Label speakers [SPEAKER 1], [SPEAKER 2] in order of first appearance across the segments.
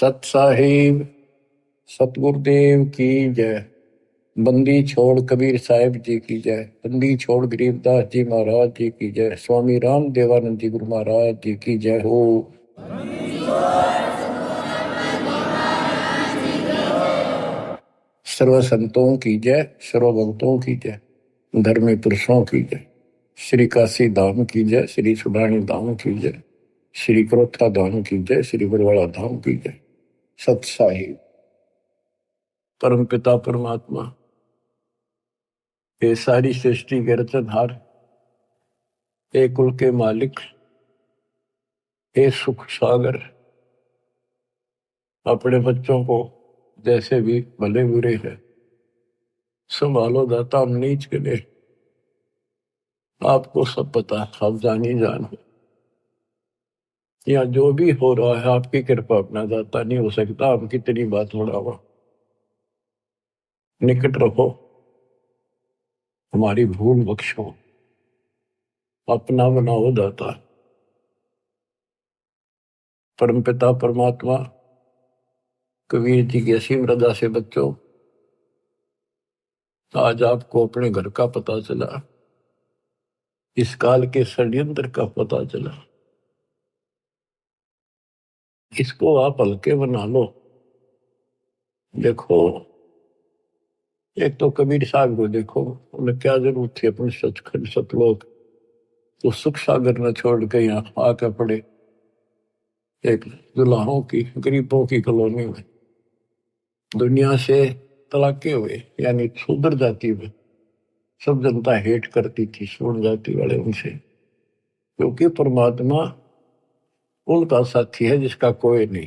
[SPEAKER 1] सत साहिब सतगुरुदेव की जय। बंदी छोड़ कबीर साहिब जी की जय। बंदी छोड़ गरीबदास जी महाराज जी की जय। स्वामी राम देवानंद जी गुरु महाराज जी की जय हो। सर्व संतों की जय, सर्व भक्तों की जय, धर्मी पुरुषों की जय। श्री काशी धाम की जय, श्री सुडानी धाम की जय, श्री क्रोथा धाम की जय, श्री बरवाड़ा धाम की जय। सत साहिब परम पिता परमात्मा, ये सारी सृष्टि के रचनहार, हे कुल के मालिक, हे सुख सागर, अपने बच्चों को जैसे भी भले बुरे है संभालो दाता। हम नीच के लिए आपको सब पता, आप जानी जान हो। या जो भी हो रहा है आपकी कृपा, अपना दाता नहीं हो सकता। हम कितनी बात बढ़ावा, निकट रहो, हमारी भूल बख्शो, अपना बनाओ दाता। परमपिता परमात्मा, कबीर जी की असीम रजा से बच्चों, आज आपको अपने घर का पता चला, इस काल के षड्यंत्र का पता चला। इसको आप हल्के बना लो। देखो, एक तो कबीर साहब को देखो, उन्हें क्या जरूरत थी अपने सचखंड सतलोक तो सुख सागर न छोड़ के यहाँ आके पड़े एक दुल्हाओं की, गरीबों की कॉलोनी में। दुनिया से तलाके हुए, यानी शूद्र जाति में सब जनता हेट करती थी शूद्र जाति वाले उनसे, क्योंकि परमात्मा उनका साथी है जिसका कोई नहीं।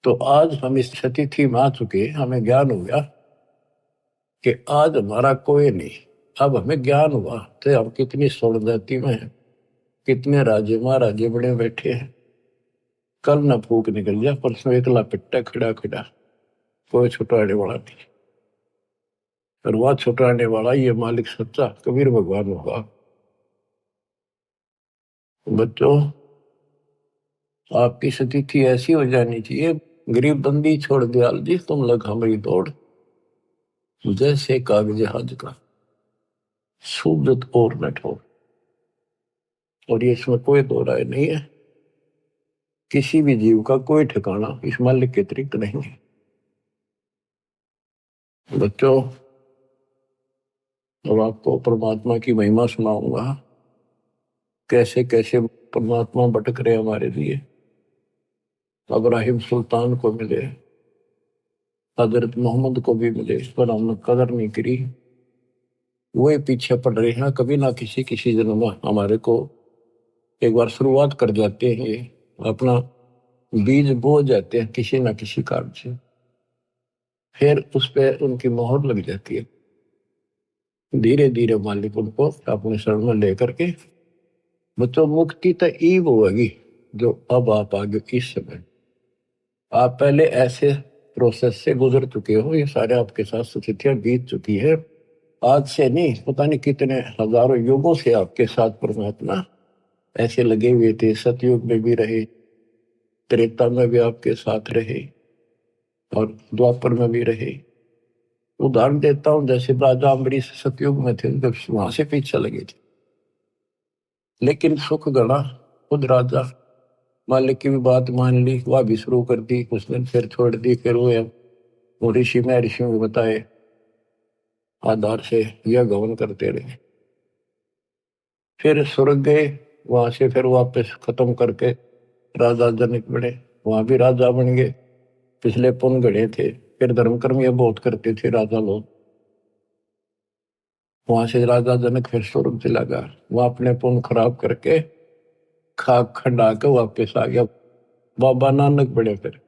[SPEAKER 1] तो आज हम इस स्थिति में आ चुके, हमें ज्ञान हो गया कि आज हमारा कोई नहीं। अब हमें ज्ञान हुआ तो हम कितनी स्वर्ण जाति में हैं, कितने राजे महाराजे बड़े बैठे हैं। कल न फूक निकल जाए, परसों एकला पिट्टा खड़ा खड़ा, कोई छुटाने वाला नहीं। और वह छुटाने वाला ये मालिक सच्चा कबीर भगवान होगा। बच्चों, आपकी स्थिति ऐसी हो जानी चाहिए, गरीब बंदी छोड़ दयाल जी तुम लग हमारी दौड़, जैसे कागज हज का सूजत और न ठोर। और ये इसमें कोई दो राय नहीं है, किसी भी जीव का कोई ठिकाना इस मालिक के अतिरिक्त नहीं है। बच्चों, अब आपको परमात्मा की महिमा सुनाऊंगा, कैसे कैसे परमात्मा भटक रहे हमारे लिए। इब्राहिम सुल्तान को मिले, हजरत मोहम्मद को भी मिले, पर हमने कदर नहीं करी। वो पीछे पड़ रहे हैं, कभी ना किसी किसी जन्म में हमारे को एक बार शुरुआत कर जाते हैं, ये अपना बीज बो जाते हैं किसी ना किसी कारण से, फिर उस पर उनकी मोहर लग जाती है। धीरे धीरे मालिक उनको अपने शरण में लेकर के, बच्चों मुक्ति तो ईब होगी जो अब आप आगे इस समय, आप पहले ऐसे प्रोसेस से गुजर चुके हो, ये सारे आपके साथ स्थितियां बीत चुकी है। आज से नहीं, पता नहीं कितने हजारों युगों से आपके साथ परमात्मा ऐसे लगे हुए थे। सतयुग में भी रहे, त्रेता में भी आपके साथ रहे, और द्वापर में भी रहे। उदाहरण देता हूं, जैसे राजा अम्बरीश सतयुग में थे, जब वहां से पीछे लगे थे, लेकिन सुख गणा खुद राजा मालिक की भी बात मान ली, वह भी शुरू कर दी, कुछ दिन फिर छोड़ दी। फिर वो ऋषि में ऋषियों को बताए आधार से यह गवन करते रहे। फिर स्वर्ग गए, वहां से फिर वापस खत्म करके राजा जनक बने, वहां भी राजा बन गए। पिछले पुण्य गढ़े थे, फिर धर्म कर्म ये बहुत करते थे राजा लोग। वहां से राजा जनक फिर स्वर्ग चला गया, वहां अपने पुण्य खराब करके खाक खंडा के वापस आ गया। बाबा नानक बने फिर।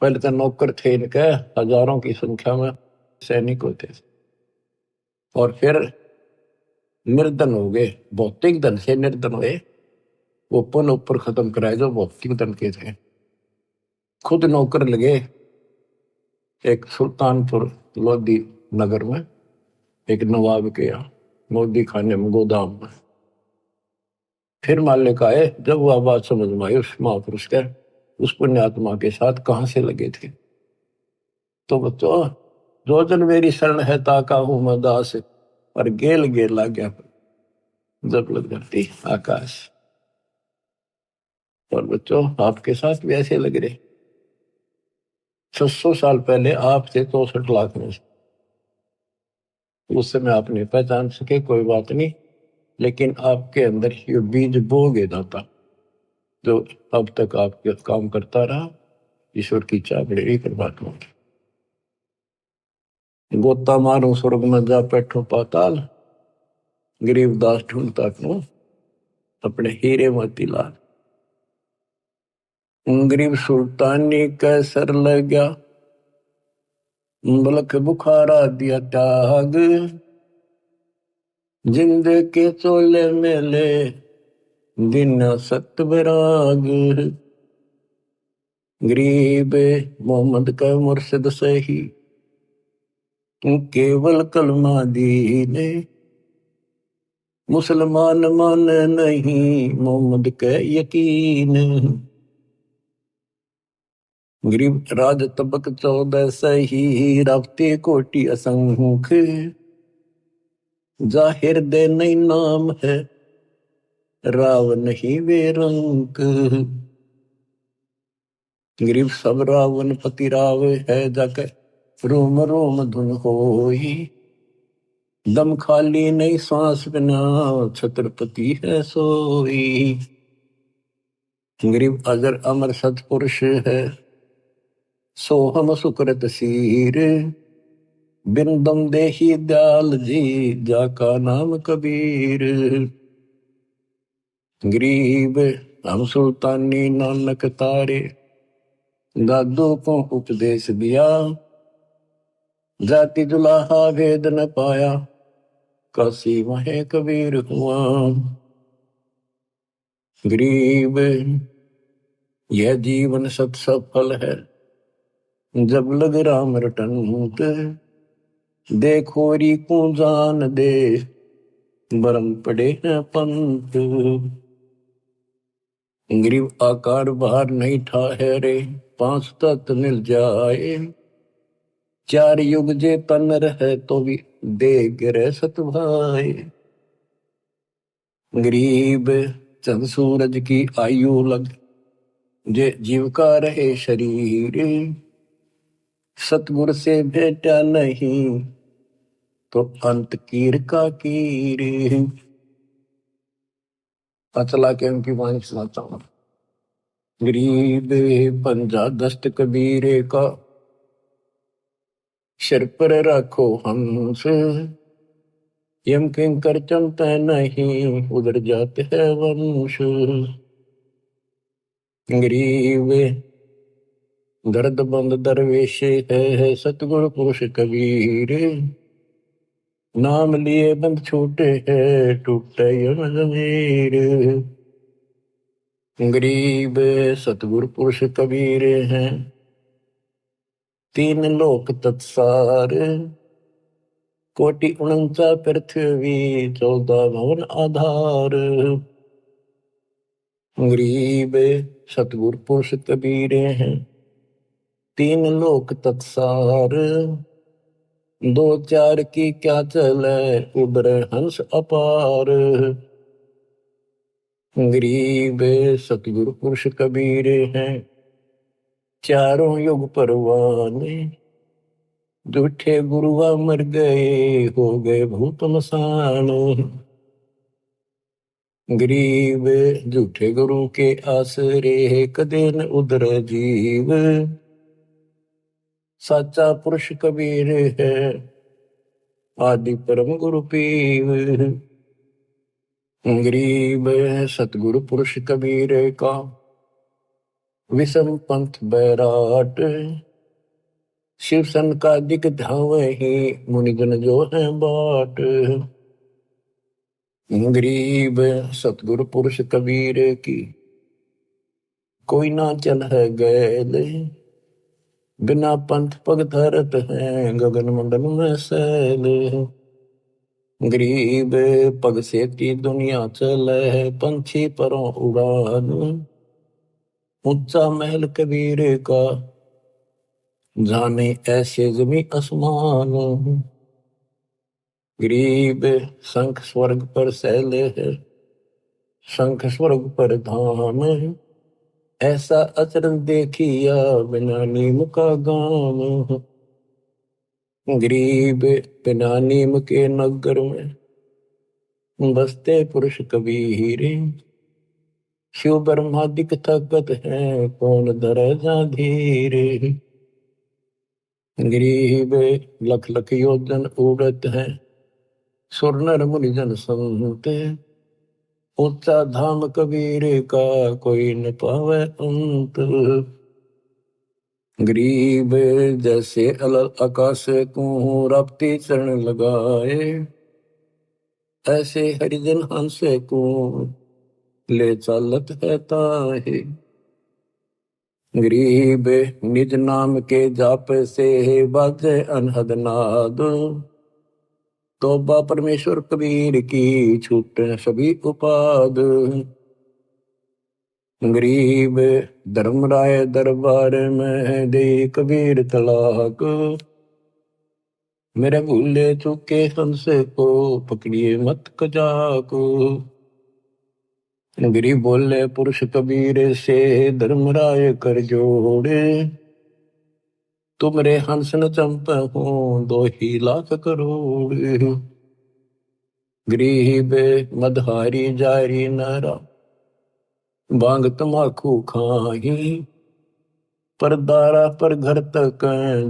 [SPEAKER 1] पहले तो नौकर थे इनके हजारों की संख्या में, सैनिक होते थे, और फिर निर्धन हो गए, भौतिक धन से निर्धन हुए। वो पुण्य ऊपर खत्म कराए जो भौतिक धन के थे। खुद नौकर लगे एक सुल्तानपुर लोधी नगर में, एक नवाब के यहाँ मोदी खाने में, गोदाम में। फिर मालिक आए, जब वह बात समझ में आई उस महापुरुष के, उस पुण्यात्मा के साथ कहां से लगे थे। तो बच्चों, जो जन मेरी शरण है ताका हूं मैं दास, और गेल गेल ला गया जब लग धरती आकाश। और बच्चों, आपके साथ भी ऐसे लग रहे। 600 साल पहले आप थे 64 लाख में से। उस समय आप नहीं पहचान सके, कोई बात नहीं, लेकिन आपके अंदर ये बीज बो गए दाता, जो अब तक आपके काम करता रहा। ईश्वर की चाह बड़ी परमात्मा की। गोता मारो स्वर्ग में जा बैठो पाताल, गरीब दास ढूंढता क्यों अपने हीरे मोती लाल। गरीब सुल्तानी कैसर लग गया, बलक बुखारा दिया त्याग, जिंद के चोले मेले दिन सत विराग। गरीब मोहम्मद का मुर्शिद सही, केवल कलमा दीने, मुसलमान मान नहीं मोहम्मद के यकीन। गरीब राज तबक 14 सही, रावते कोटि असंख्य, जाहिर दे नहीं नाम है, राव नहीं वे रंक। गरीब सब रावण पति राव है, जाकर रोम रोम धुन होई, दम खाली नहीं सांस बिना, छत्रपति है सोई। गरीब अजर अमर सतपुरुष है, सोहम सुकृत सीर, बिन दम देही दयाल जी, जाका नाम कबीर। गरीब हम सुल्तानी नानक तारे, दादू को उपदेश दिया, जाति जुलाहा भेद न पाया, काशी वहे कबीर हुआ। गरीब यह जीवन सत सफल है, जब लग राम रटंत, देखोरी को जान दे, बरम पड़े हैं पंत। गरीब आकार बाहर नहीं ठहरे, 5 तत्व मिल जाए, 4 युग जे तन रहे तो भी दे गिरे सत भाई। गरीब चंद सूरज की आयु लग, जे जीव का रहे शरीर, सतगुर से भेटा नहीं तो अंत कीर का कीर। चला के उनकी वाणी सुनाता हूं। गरीब पंजा दस्त कबीरे का, सिर पर रखो हंस, यम किंकर चमते नहीं, उधर जाते हैं वंश। गरीब दर्द बंद दरवेश है, सतगुरु पुरुष कबीर, नाम लिए बंद छूटे है, टूटे यम जमीर। गरीब सतगुरु पुरुष कबीर हैं, 3 लोक तत्सार, कोटि 49 पृथ्वी, 14 भवन आधार। गरीब सतगुरु पुरुष कबीर हैं, 3 लोक तत्सार, 2 4 की क्या चले, उबरे हंस अपार। गरीब सतगुरु पुरुष कबीर हैं, चारों युग परवाने, झूठे गुरुआ मर गए, हो गए भूत मसान। गरीब झूठे गुरु के आसरे, कदे न उधर जीव, साचा पुरुष कबीर है, आदि परम गुरु पीव। गरीब सतगुरु पुरुष कबीर का, विषम पंथ बैराट, शिव सन का दिक धावही, मुनिजन जो है बाट। गरीब सतगुरु पुरुष कबीर की, कोई ना चल है गैल, बिना पंथ पग धरत है, गगन मंडल में सैल। गरीब पग से की दुनिया चले, पंछी परों उड़ान, ऊंचा महल कबीर का, जाने ऐसे जमी आसमान। गरीब शंख स्वर्ग पर सैले है, शंख स्वर्ग पर धाम। ऐसा अचरज देखिया, बिना नीम का गाम। गरीब बिना नीम के नगर में, बसते पुरुष कबीर। शिव ब्रह्मादिक थकत है, कौन धरे जा धीर। गरीब लख लख योजन उड़त है, सुर नर मुनिजन संत। ऊंचा धाम कबीर का, कोई न पावे अंत। गरीब जैसे अलल आकाश को, रपती चरण लगाए। ऐसे हरिजन हंस को, ले चालत है ताहे। गरीब निज नाम के जाप से, बाजे अनहद नाद। तौबा परमेश्वर कबीर की, छूटे सभी उपाद। गरीब धर्मराय दरबार में, दे कबीर तलाक। मेरे भूले चूके हंस को, पकड़िए मत कजाक। गरीब बोले पुरुष कबीर से, धर्मराय कर जोड़े। तुमरे हंस न चंप हो, 2 ही लाख करोड़। गरीब मदहारी जारी नारा, बांग तमाकू खाही। पर दारा पर घर तक,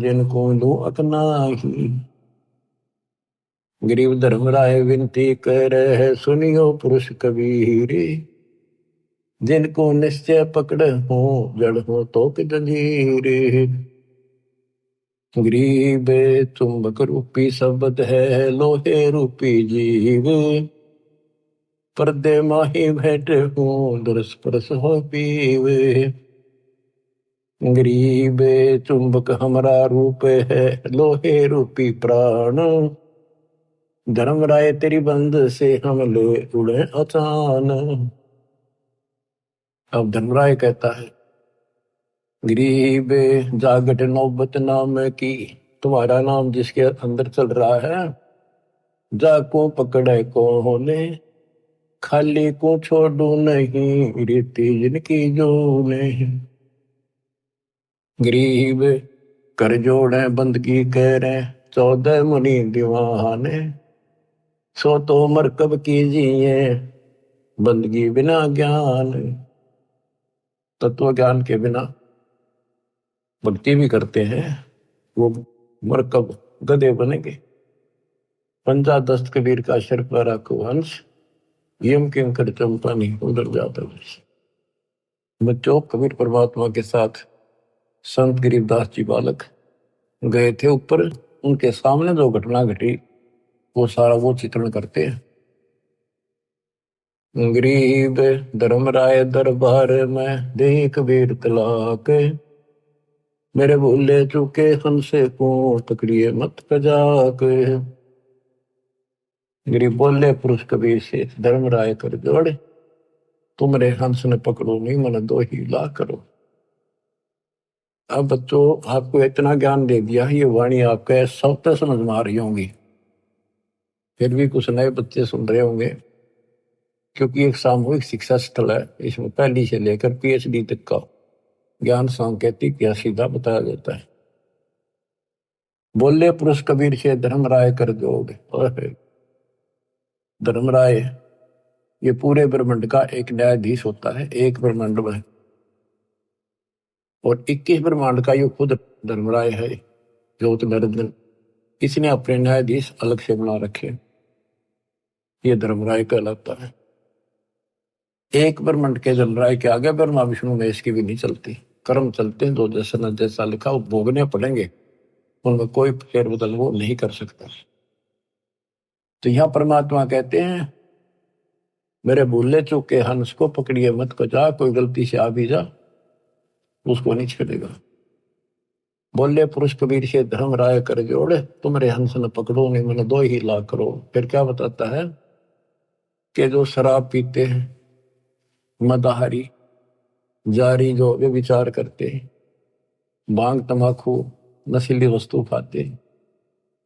[SPEAKER 1] जिनको दो अकनाही। गरीब धर्मराय विनती करे, सुनियो पुरुष कबीर। जिनको निश्चय पकड़ हो, जड़ हो तो कि जंजीर। गरीब चुंबक रूपी शब्द है, लोहे रूपी जीव। पर्दे माही बैठे हो, दुरस्पर्श हो पीव। गरीब चुंबक हमारा रूप है, लोहे रूपी प्राण। धर्मराय तेरी बंद से, हम ले उड़े अचान। अब धर्मराय कहता है, गरीब जागट नौबत नाम की, तुम्हारा नाम जिसके अंदर चल रहा है। जाको पकड़े कौन, खाली को छोड़ू नहीं, रीति जिनकी जो नहीं। गरीब कर जोड़े बंदगी करे, 14 मुनि दीवाने। सो तो मरकब कीजिए, बंदगी बिना ज्ञान। तत्व ज्ञान के बिना भक्ति भी करते हैं, वो मरकब गधे बनेंगे। पंजा दस्त कबीर का शर पर रखो हंस, यम किंकर चंपा नहीं उधर जाता। बच्चों, कबीर परमात्मा के साथ संत गरीबदास जी बालक गए थे ऊपर। उनके सामने जो घटना घटी, वो सारा वो चित्रण करते हैं। गरीब धर्मराय दरबार में, दे कबीर तलाक। मेरे भूले चूके हमसे को, तकड़िए मत कजाक। गरीब बोले पुरुष कबीर से, धर्मराय कर जोड़े। तुमरे हंस ने पकड़ो नहीं, मन 2 ही लाख करो। अब बच्चों, आपको इतना ज्ञान दे दिया, ये वाणी आपके सब तक समझ में आ रही होंगी। फिर भी कुछ नए बच्चे सुन रहे होंगे, क्योंकि एक सामूहिक शिक्षा स्थल है। इसमें पहली से लेकर PhD तक का ज्ञान सांकेतिक या सीधा बताया जाता है। बोले पुरुष कबीर से, धर्मराय कर जोड़। धर्मराय ये पूरे ब्रह्मांड का एक न्यायाधीश होता है, एक ब्रह्मांड में। और 21 ब्रह्मांड का ये खुद धर्मराय है, ज्योत नरेंद्र। इसने अपने न्यायाधीश अलग से बना रखे, ये धर्मराय कहलाता है। एक ब्रह्मांड के धर्मराय के आगे ब्रह्मा विष्णु में इसकी भी नहीं चलती। कर्म चलते हैं, जो जैसा न जैसा लिखा वो भोगने पड़ेंगे, उनमें कोई फेर बदल वो नहीं कर सकता। तो यहां परमात्मा कहते हैं, मेरे भूले चूके हंस को पकड़िए मत कजा। कोई गलती से आ भी जा, उसको नहीं छेड़ेगा। बोले पुरुष कबीर से, धर्मराय कर जोड़े। तुमरे हंस न पकड़ो नहीं, मैंने 2 ही लाख करो। फिर क्या बताता है कि जो शराब पीते हैं, मदाहारी, जारी जो वे विचार करते, भांग तमाकू नशीली वस्तु खाते,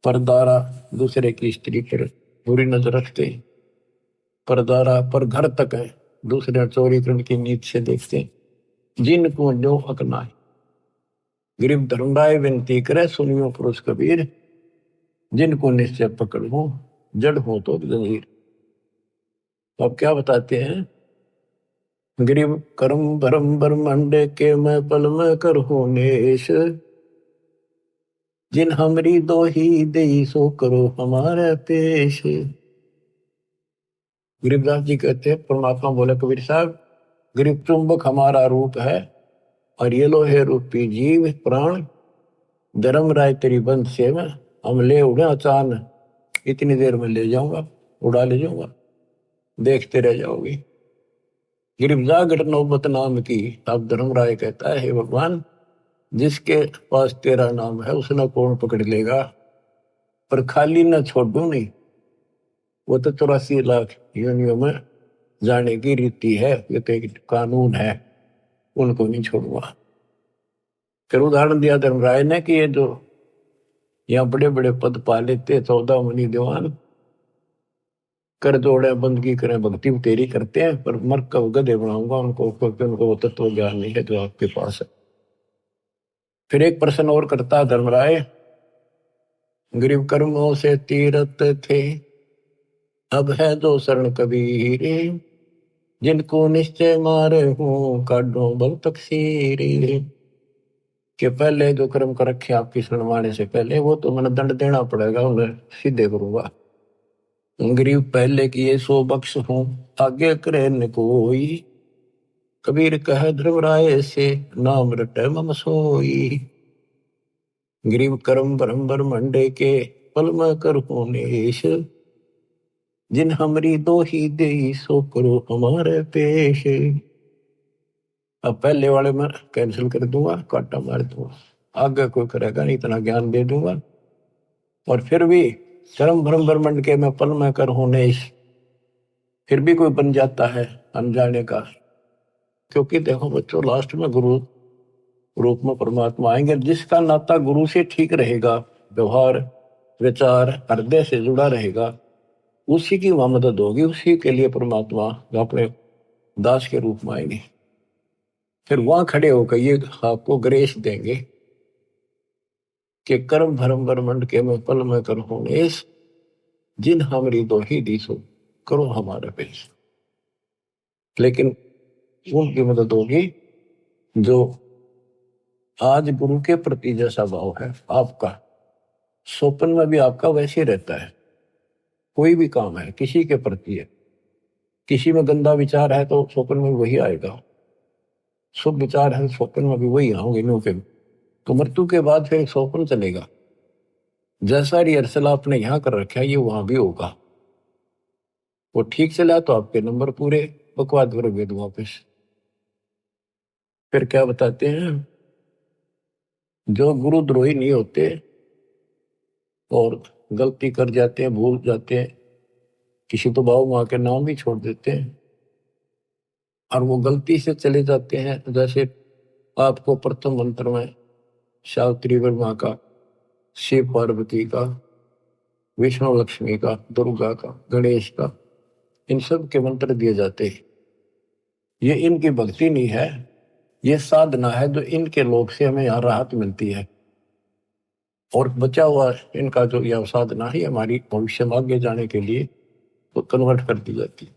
[SPEAKER 1] परदारा दूसरे की स्त्री पर बुरी नजर रखते, परदारा पर घर तक है दूसरे चोरी करने की नीत से देखते, जिनको जो हक ना है। गरीब धर्मराय विनती करे सुनियो पुरुष कबीर, जिनको निश्चय पकड़ हो जड़ हो तो जंजीर। तो अब क्या बताते हैं, गरीब कर्म भरम ब्रह्मांड के मैं पल में कर हो नेश, जिन हमरी दो ही दे सो करो हमारे पेश। गरीबदास जी कहते हैं, परमात्मा बोले कबीर साहब, गरीब चुंबक हमारा रूप है और ये लो है रूपी जीव प्राण, धर्म राय तेरी बंद से में हम ले उड़े अचानक, इतनी देर में ले जाऊंगा, उड़ा ले जाऊंगा, देखते रह जाओगे। गिरफ्तार घट नौबत नाम की। अब धर्मराय कहता है, हे भगवान, जिसके पास तेरा नाम है उसने कौन पकड़ लेगा, पर खाली ना छोड़ू नहीं, वो तो 84 लाख योनियों में जाने की रीति है, ये तो एक कानून है, उनको नहीं छोड़ूंगा। फिर उदाहरण दिया धर्मराय ने कि ये जो यहाँ बड़े बड़े पद पा लेते 14 मुनि दीवान, कर जोड़े बंदगी करें भक्ति तेरी करते हैं, पर मर कब गधे बनाऊंगा उनको, क्योंकि उनको तत्व ज्ञान नहीं है जो आपके पास है। फिर एक प्रश्न और करता धर्मराय, गरीब कर्मों से तीरथ थे, अब है जो शरण कबीर, जिनको निश्चय मारे हूं काढो बल तकसीर। कि पहले जो कर्म कर रखे आपकी शरण माने से पहले, वो तो मैंने दंड देना पड़ेगा, उन्हें सीधे करूंगा। गरीब पहले किए सो बख्श हूं, आगे करे न कोई, कबीर कह धर्मराय से नाम रटे मम सोई। गरीब कर्म ब्रह्म ब्रह्मंडे के पल में कर नेश, जिन हमरी दो ही दे सो करो हमारे पेश। अब पहले वाले में कैंसिल कर दूंगा, काटा मार दूंगा, आगे कोई करेगा नहीं, इतना ज्ञान दे दूंगा। और फिर भी कर्म ब्रह्म ब्रह्मंड के मैं पल में कर नेश, फिर भी कोई बन जाता है अनजाने का। क्योंकि देखो बच्चों, लास्ट में गुरु रूप में परमात्मा आएंगे, जिसका नाता गुरु से ठीक रहेगा, व्यवहार विचार हृदय से जुड़ा रहेगा, उसी की वहां मदद होगी, उसी के लिए परमात्मा अपने दास के रूप में आएंगे। फिर वहां खड़े होकर ये आपको ग्रेस देंगे कि कर्म भरम ब्रह्मंड के में पल में कर नेश, जिन हमरी दो ही दिसो करो हमारे पेश। लेकिन उनकी मदद होगी जो आज गुरु के प्रति जैसा भाव है आपका, स्वप्न में भी आपका वैसे रहता है। कोई भी काम है किसी के प्रति है, किसी में गंदा विचार है तो स्वप्न में वही आएगा, शुभ विचार है स्वप्न में भी वही आओगे नो के। तो मृत्यु के बाद फिर स्वप्न चलेगा, जैसा रिहर्सल आपने यहाँ कर रखा है ये वहां भी होगा। वो ठीक चला तो आपके नंबर पूरे, बकवाद करोगे वापस। फिर क्या बताते हैं, जो गुरुद्रोही नहीं होते और गलती कर जाते हैं, भूल जाते हैं, किसी तो बाबू माँ के नाम भी छोड़ देते हैं और वो गलती से चले जाते हैं, जैसे आपको प्रथम मंत्र में सावित्री वर्मा का, शिव पार्वती का, विष्णु लक्ष्मी का, दुर्गा का, गणेश का, इन सब के मंत्र दिए जाते हैं। ये इनकी भक्ति नहीं है, ये साधना है जो इनके लोग से हमें यहाँ राहत मिलती है। और बचा हुआ इनका जो यह साधना है हमारी भविष्य में आगे जाने के लिए तो कन्वर्ट कर दी जाती है।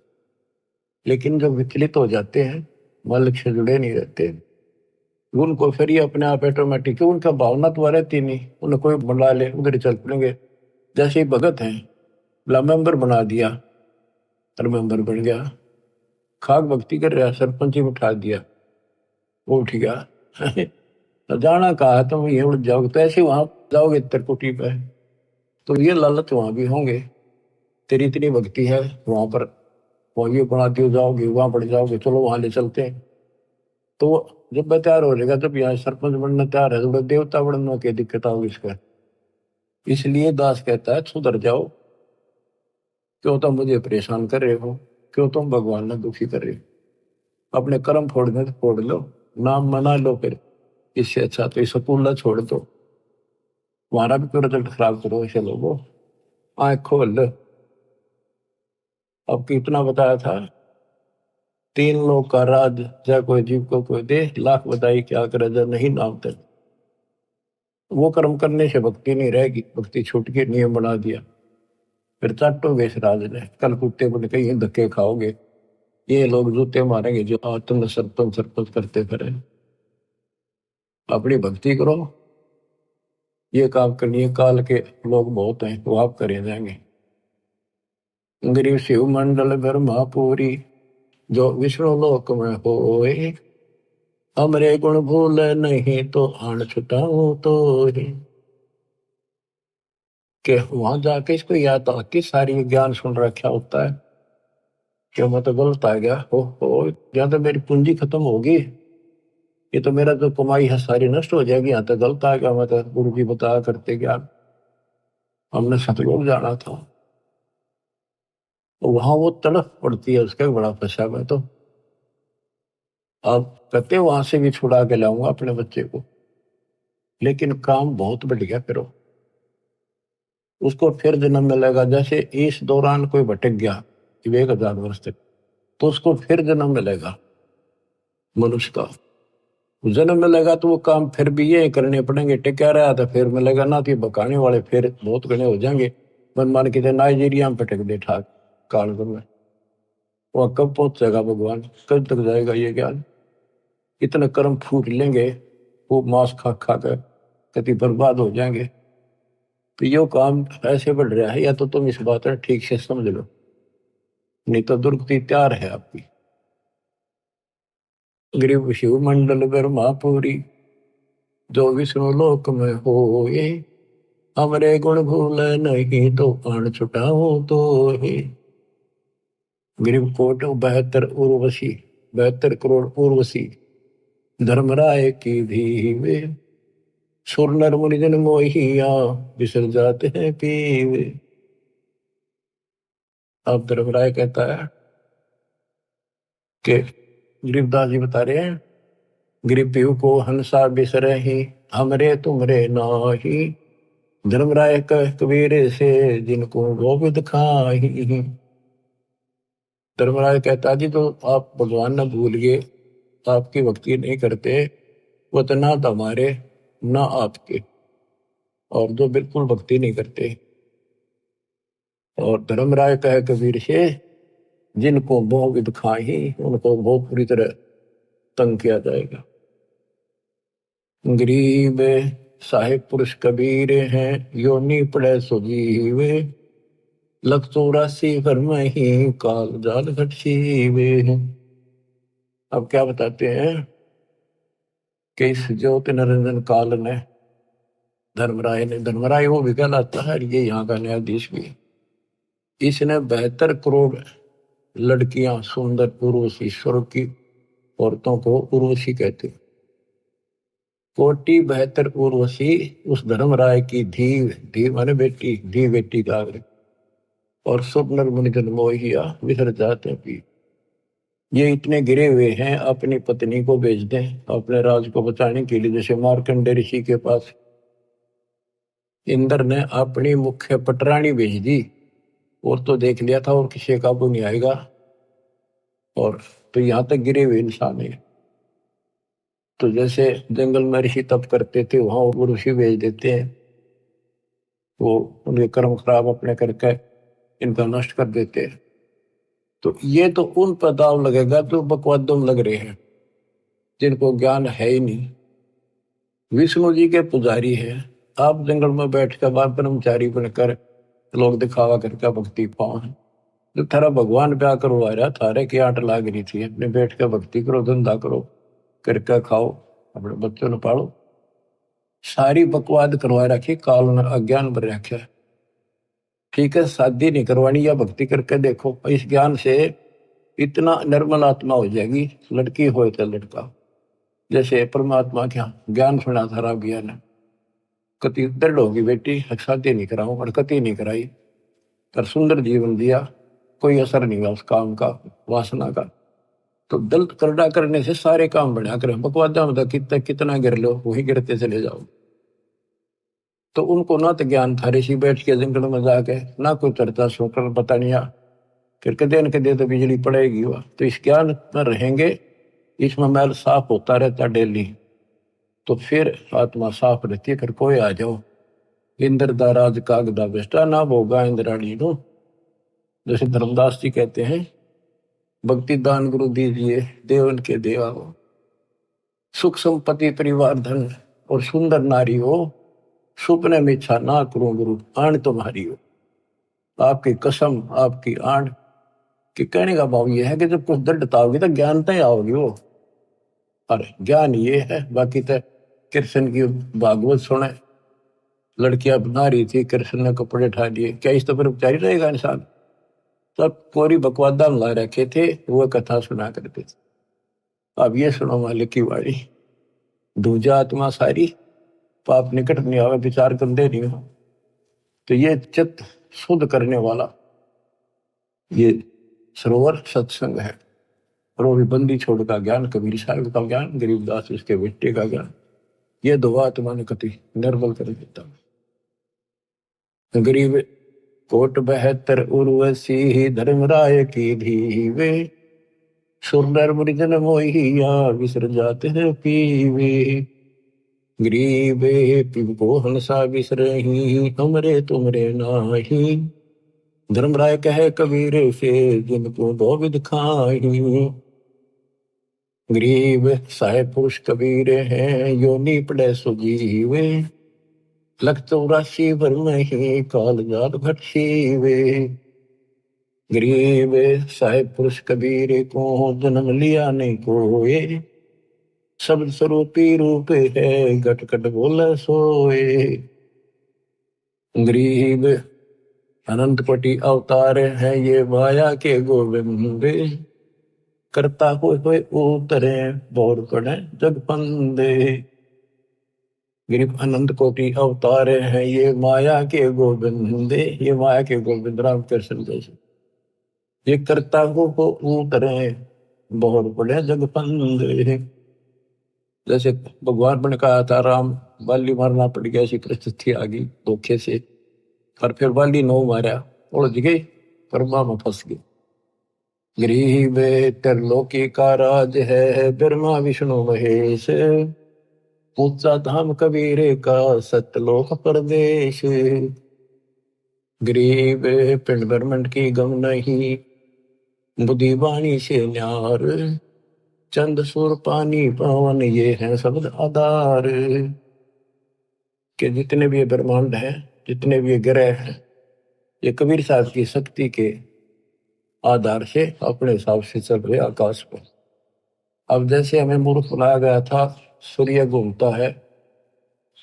[SPEAKER 1] लेकिन जब विचलित हो जाते हैं, मालिक से जुड़े नहीं रहते, उनको फिर ये अपने आप ऑटोमेटिक, उनका भावना तो रहती नहीं, उन्हें कोई बुला ले उधर चल पड़ेंगे। जैसे ही भगत हैं, मेंबर बना दिया और मेंबर बन गया, खाक भक्ति कर रहा, सरपंच ही उठा दिया, वो उठ गया तो जाना कहा तुम ये उड़ जाओगे, तो ऐसे वहां जाओगे त्रिकुटी पे, तो ये लालच वहां भी होंगे, तेरी इतनी भक्ति है वहां पर, वहां ये बना दियो, जाओगे वहां पड़ जाओगे, चलो वहां ले चलते हैं। तो जब मैं तैयार हो जाएगा, जब यहाँ सरपंच बनना तैयार है, तो देवता बनने की दिक्कत होगी इसका। इसलिए दास कहता है सुधर जाओ, क्यों तुम मुझे परेशान कर रहे हो, क्यों तुम भगवान ने दुखी कर रहे हो, अपने कर्म फोड़ने तो फोड़ लो, नाम मना लो, फिर इससे अच्छा तो स्कूल छोड़ दो, तुम्हारा भी तो रिजल्ट खराब करो ऐसे लोगों, आँख खोल लो। अब कितना बताया था, 3 लोग का राज, चाहे कोई जीव को कोई दे, लाख बताई क्या करे जब नहीं नाम तक। वो कर्म करने से भक्ति नहीं रहेगी, भक्ति छूट के नियम बना दिया, फिर चाटोगे इस राज ने, कल कुत्ते बोले कहीं धक्के खाओगे, ये लोग जूते मारेंगे जो आज तुमने सरपंच सरपंच करते फिरे। अपनी भक्ति करो, ये काम करनी है, काल के लोग बहुत हैं वो आप करे जाएंगे। गरीब शिव मंडल ब्रह्मापुरी, जो विष्णु लोक में होए, हमरे गुण भूल नहीं तो आन छुटाऊं तो ही। के वहां जाके इसको याद आ कि सारी ज्ञान सुन रखा होता है, क्यों मैं तो गलत आ गया, हो या तो मेरी पूंजी खत्म होगी, ये तो मेरा जो कमाई है सारी नष्ट हो जाएगी, यहाँ तो गलत आ गया, मैं तो गुरु जी बताया करते ज्ञान, हमने सतलोक जाना था। तो वहां वो तड़फ पड़ती है उसका बड़ा फंसा मैं तो। अब कहते वहां से भी छुड़ा के लाऊंगा अपने बच्चे को, लेकिन काम बहुत बढ़ गया, फिर उसको फिर जन्म मिलेगा, जैसे इस दौरान कोई भटक गया 1000 वर्ष तक, तो उसको फिर जन्म मिलेगा मनुष्य का, जन्म मिलेगा तो वो काम फिर भी ये करने पड़ेंगे, टिका रहा था फिर मिलेगा ना, तो बकाने वाले फिर बहुत गणे हो जाएंगे। मन मान के नाइजीरिया में भटक दे ठाक काल में, वह कब पहुंचेगा भगवान, कब तक जाएगा ये ज्ञान, इतने कर्म फूट लेंगे, वो मांस खा खा कर कति बर्बाद हो जाएंगे। तो यो काम ऐसे बढ़ रहा है, या तो तुम इस बात को ठीक से समझ लो, नहीं तो दुर्गति तैयार है आपकी। गरीब शिव मंडल ब्रह्मापुरी, जो विष्णु लोक में होए, हमरे गुण भूल नहीं तो प्राण छुटाओ तो ही। गरीब कोट 72 उर्वशी, 72 करोड़ उर्वशी, धर्मराय की धीवे, सुर नर मुनि जन मोहिया, बिसर जाते हैं पीवे। अब धर्मराय कहता है कि गरीबदास जी बता रहे हैं, गरीब पीव को हंसा बिसरे ही, हमरे तुमरे नाही, धर्मराय कह कबीर से, जिनको गोविंद खाही। धर्मराज कहता जी तो आप भगवान न भूल गए, आपकी भक्ति नहीं करते, वो तो ना तो हमारे ना आपके, और जो बिल्कुल भक्ति नहीं करते। और धर्मराय कहे कबीर से, जिनको भोग विद खाही, उनको बहुत पूरी तरह तंग किया जाएगा। गरीब साहिब पुरुष कबीर हैं, योनि पड़े सुजीवे, 184 घर में ही काल जाल घट सीवे। अब क्या बताते हैं कि इस ज्योति निरंजन काल ने, धर्मराय वो भी कहलाता है, ये यहाँ का न्यायाधीश भी, इसने 72 करोड़ लड़कियां सुंदर उर्वशी, स्वर्ग की औरतों को उर्वशी कहते, कोटि 72 उर्वशी उस धर्मराय की धी माने बेटी, धी बेटी का, और सब नर मुनि जन मोहिया, बिसर जाते पी। ये इतने गिरे हुए हैं, अपनी पत्नी को भेज दें अपने राज को बचाने के लिए, जैसे मार्कंडे ऋषि के पास इंद्र ने अपनी मुख्य पटरानी भेज दी, और तो देख लिया था और किसी काबू नहीं आएगा, और तो यहां तक गिरे हुए इंसान है। तो जैसे जंगल में ऋषि तप करते थे, वहां वो ऋषि भेज देते हैं, वो उनके कर्म खराब अपने करके इनका नष्ट कर देते हैं। तो ये तो उन पर दाव लगेगा जो बकवादों में लग रहे हैं, जिनको ज्ञान है ही नहीं। विष्णु जी के पुजारी है, आप जंगल में बैठकर बाप ब्रह्मचारी बनकर लोग दिखावा करके भक्ति पाओ, जो थारा भगवान ब्याह करवा रहा, थारे की आंट लाग रही थी, अपने बैठ कर भक्ति करो, धंधा करो, करके खाओ, अपने बच्चों ने पालो, सारी बकवाद करवा रखी, काल ने अज्ञान भर रखा। ठीक है, शादी नहीं करवानी, या भक्ति करके देखो, इस ज्ञान से इतना निर्मल आत्मा हो जाएगी, लड़की हो तो लड़का, जैसे परमात्मा क्या ज्ञान सुना था राव ज्ञान, कति दृढ़ होगी बेटी, शादी नहीं कराऊं, और कति नहीं कराई, पर सुंदर जीवन दिया, कोई असर नहीं हुआ उस काम का, वासना का, तो दल करड़ा करने से सारे काम बढ़िया करें। बकवादा में तो कितना गिर लो वही गिरते चले जाओ। तो उनको ना तो ज्ञान था, ऋषि बैठ के जंगल में जाके ना कोई चर्चा सुनकर पता नहीं आ, फिर कदे न कदे तो बिजली पड़ेगी वह। तो इस ज्ञान में रहेंगे, इसमें मैल साफ होता रहता डेली, तो फिर आत्मा साफ रहती है। फिर कोई आ जाओ इंद्र दा राज कागदा बेस्टा ना भोगा इंद्राणी नो, जैसे धर्मदास जी कहते हैं, भक्ति दान गुरु दीजिए देवन के देवा हो, सुख संपत्ति परिवार धन और सुंदर नारी हो, सुपने में इच्छा ना करूं गुरु आण तुम्हारी हो। आपकी कसम आपकी आण कि कहने का भाव ये है कि जब कुछ दृढ़ता होगी तो ज्ञान तय आओगी वो। अरे ज्ञान ये है, बाकी तो कृष्ण की भागवत सुने, लड़कियां बना रही थी, कृष्ण ने कपड़े उठा दिए, क्या इस तो पर उपचारी रहेगा इंसान? सब कोरी बकवादा ला रखे थे, वो कथा सुना करते थे। अब ये सुनो मालिक की वाणी, दूजा आत्मा सारी पाप निकट नहीं आवे, विचार कर दे नहीं हो। तो ये चित्त शुद्ध करने वाला ये सरोवर सत्संग है। और वो भी बंदी छोड़ का ज्ञान, कबीर साहब का ज्ञान, गरीबदास उसके बेटे का ज्ञान, ये दो आत्मा ने कति निर्बल कर देता। गरीब कोट 72 उर्वशी धर्मराय की धीवे, सुरनर मुरिजन मोहिया विसर जाते हैं पीवे। गरीबे पिंको हंसा विसरही, हमरे तुमरे नाही, धर्मराय कहे कबीर से जिनको दो विध खाही। गरीब साहेब पुरुष कबीर हैं, योनि पड़े सुजीवे, लख 84 भर नहीं काल जात भटशीवे। गरीब साहेब पुरुष कबीर को जन्म लिया नहीं कोए, शब्द स्वरूपी रूप है घट घट बोले सोए। गरीब अनंत कोटि अवतार है ये माया के गोविंद, करता हुए उतरे बोर पड़े जग फंदे। गरीब अनंत कोटि अवतार है ये माया के गोविंद, ये माया के गोविंद राम कृष्ण जैसे, ये करता हो उतरे बोर पड़े जग फंदे। जैसे भगवान ने कहा था राम बाली मारना पड़ गया, ऐसी परिस्थिति आ गई धोखे से, पर फिर बाली नो मारा, उलझ गए, कर्मा में फंस गए। गरीब त्रिलोकी का राज है ब्रह्मा विष्णु महेश, ऊंचा धाम कबीर का सतलोक प्रदेश। गरीब पिंड ब्रह्मंड की गम नहीं, बुद्धि वाणी से न्यार, चंद सुर पानी पवन ये है शब्द आधार। के जितने भी ये ब्रह्मांड है, जितने भी ये ग्रह हैं, ये कबीर साहब की शक्ति के आधार से अपने हिसाब से चल रहे आकाश पर। अब जैसे हमें मूर्ख बनाया गया था, सूर्य घूमता है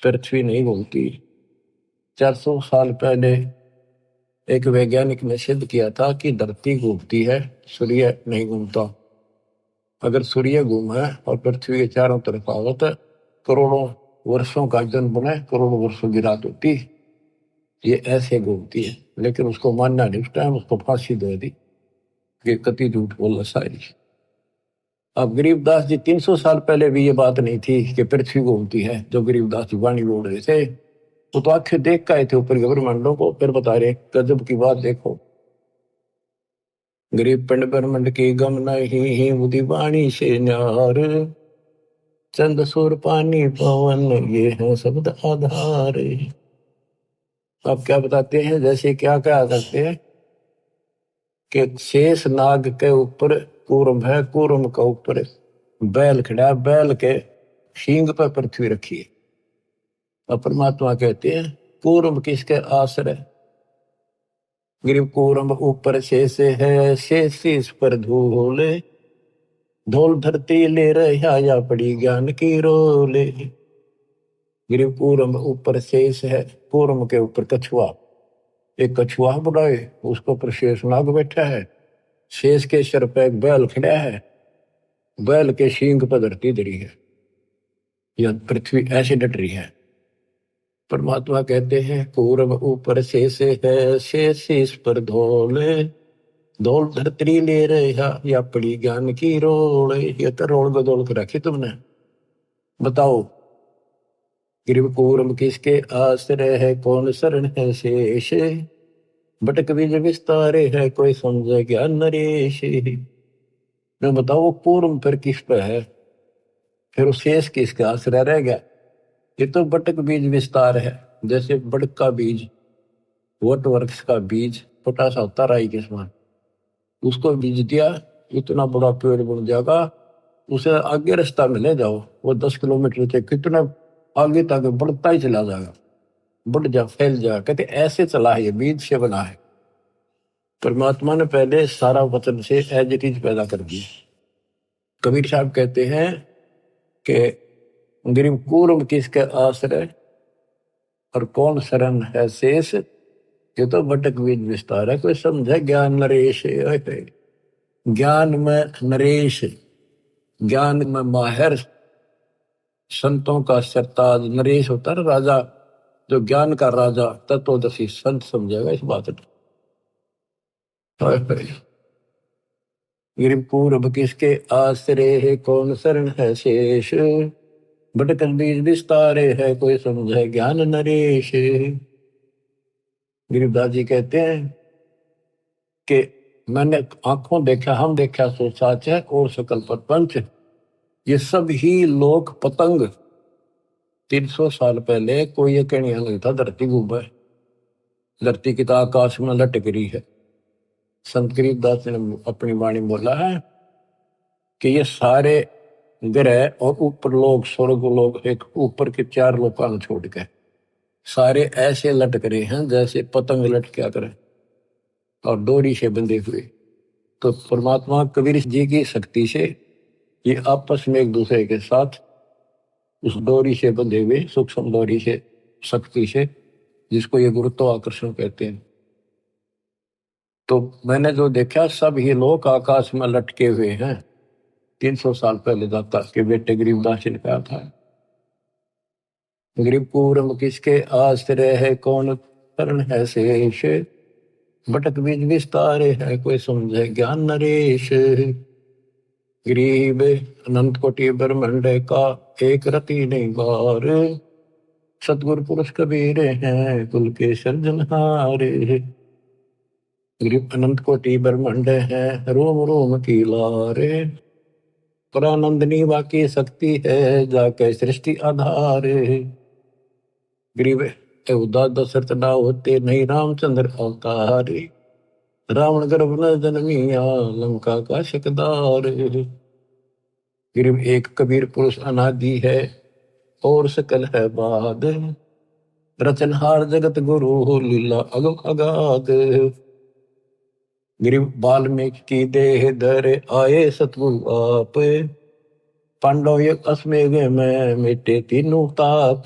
[SPEAKER 1] पृथ्वी नहीं घूमती। 400 साल पहले एक वैज्ञानिक ने सिद्ध किया था कि धरती घूमती है, सूर्य नहीं घूमता। अगर सूर्य घूमे और पृथ्वी के चारों तरफ आवत, करोड़ों वर्षों का जन्म बने, करोड़ों वर्षों की रात होती, ये ऐसे घूमती है। लेकिन उसको मानना नहीं, उस टाइम उसको फांसी दे दी कि कति झूठ बोला सारी। अब गरीबदास जी 300 साल पहले भी ये बात नहीं थी कि पृथ्वी घूमती है, जो गरीबदास जी वाणी बोल रहे थे, वो तो आंखें देख के आए थे ऊपर के ब्रह्मांडों को, फिर बता रहे गजब की बात देखो। गरीब पिंड ब्रह्मंड की गम नहीं, बुद्धि वाणी से न्यार, चंद सुर पानी पवन ये है शब्द आधार। आप क्या बताते हैं, जैसे क्या क्या सकते हैं कि शेष नाग के ऊपर कूर्म है, कूर्म के ऊपर बैल खड़ा, बैल के सींग पर पृथ्वी रखी है। और परमात्मा कहते हैं कूर्म किसके आश्रय, गरीब कूर्म ऊपर शेष है, शेष इस पर धूल, धूल धरती ले रहा या पड़ी ज्ञान की रोले। गरीब कूर्म ऊपर शेष है, कूर्म के ऊपर कछुआ, एक कछुआ बुलाए, उसके ऊपर शेष नाग बैठा है, शेष के सिर पे एक बैल खड़ा है, बैल के सींग पर धरती धरी है, यह पृथ्वी ऐसे डट रही है। परमात्मा कहते हैं कूर्म ऊपर शेष है, शेष इस पर धोले, धौल धरतरी ले रहा या पड़ी ज्ञान की रोल, ये तो रोल बदौल कर रखी तुमने। बताओ गिरव कूर्म किसके आश्रय है, कौन शरण है शेष, भटक बीज विस्तारे है, कोई समझे ज्ञान नरेश। मैं बताओ वो कूर्म फिर किस पे है, फिर वो शेष किसके आश्रय रह गया। ये तो बटक बीज विस्तार है, जैसे बड़क का बीज, वट वृक्ष का बीज छोटा सा होता राई के समान, उसको बीज दिया इतना बड़ा पेड़ बन जाएगा, उसे आगे रास्ता में ले जाओ वो 10 किलोमीटर से कितना आगे तक बढ़ता ही चला जाएगा, बढ़ जा फैल जा। कहते ऐसे चला है, ये बीज से बना है। परमात्मा ने पहले सारा वचन से एज इट इज पैदा कर दिया। कबीर साहब कहते हैं कि गिरिव कूर्म किसके आश्रय और कौन शरण है शेष, ये तो भटक बीज विस्तार है, कोई समझे ज्ञान नरेश। ज्ञान में नरेश, ज्ञान में माहिर, संतों का सरताज। नरेश होता है राजा, जो ज्ञान का राजा तत्वदर्शी संत समझेगा इस बात को। गिरिव पूर्व किसके आश्रय है, कौन शरण है शेष, भटक बीज विस्तारे है, कोई समझे ज्ञान नरेश। गिरिवदास जी कहते हैं कि मैंने आंखों देखा, हम देखा सो साच है, और सकल प्रपंच, ये सब ही लोक पतंग। 300 साल पहले कोई ये कहने नहीं था धरती घूमे, धरती की तो आकाश में लटक रही है। संत गरीबदास ने अपनी वाणी बोला है कि ये सारे ग्रह और ऊपर लोग, स्वर्ग लोग, एक ऊपर के 4 लोकान छोड़ के सारे ऐसे लटक रहे हैं जैसे पतंग लटका करे और डोरी से बंधे हुए। तो परमात्मा कबीर जी की शक्ति से ये आपस में एक दूसरे के साथ उस डोरी से बंधे हुए, सूक्ष्म डोरी से, शक्ति से, जिसको ये गुरुत्वाकर्षण कहते हैं। तो मैंने जो देखा सब ही लोग आकाश में लटके हुए हैं। 300 साल पहले दाता के बेटे गरीबदास जी ने कहा था। गिरिव कूर्म किसके आश्रय है, कौन शरण है शेष, भटक बीज विस्तारे है, कोई समझे ज्ञान नरेश। गरीब अनंत कोटि ब्रह्मांड का एक रति नहीं बार, सतगुरु पुरुष कबीर हैं कुल के सर्जनहारे। गरीब अनंत कोटि ब्रह्मांड है, रोम रोम की लारे, परानंदनी वाकी शक्ति है, जाके सृष्टि आधार। गरीब उदा दशरथ ना होते, नहीं रामचंद्र अवतार, रावण गर्भ न जन्मिया, लंका का शकदार। गरीब एक कबीर पुरुष अनादि है, और सकल है बाद, रचनहार जगत गुरु, लीला अगम अगाध। गिरिव वाल्मीकि की देह धरे, आए सतगुरु आप, पांडव युग अश्वमेध में मिटे तीनों ताप।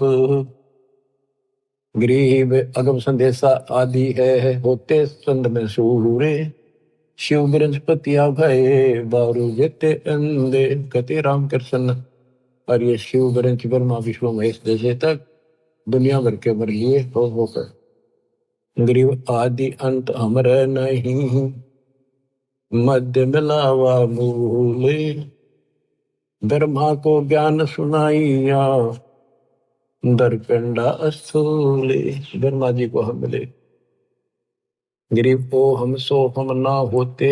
[SPEAKER 1] गरीब अगम संदेशा आदि है, होते संद में सूरे, शिव बृहस्पतिया भय बारू जेते अंधे। कहते रामकृष्ण और ये शिव बृहस्पति ब्रह्मा विष्णु महेश जैसे तक दुनिया भर के मर लिए होकर। गरीब आदि अंत अमर नहीं, मध्य मिलावा मूल, ब्रह्मा को ज्ञान सुनाइया, दरकंडा स्थूल। ब्रह्मा जी को हम मिले। गरीब को हम सो हम ना होते,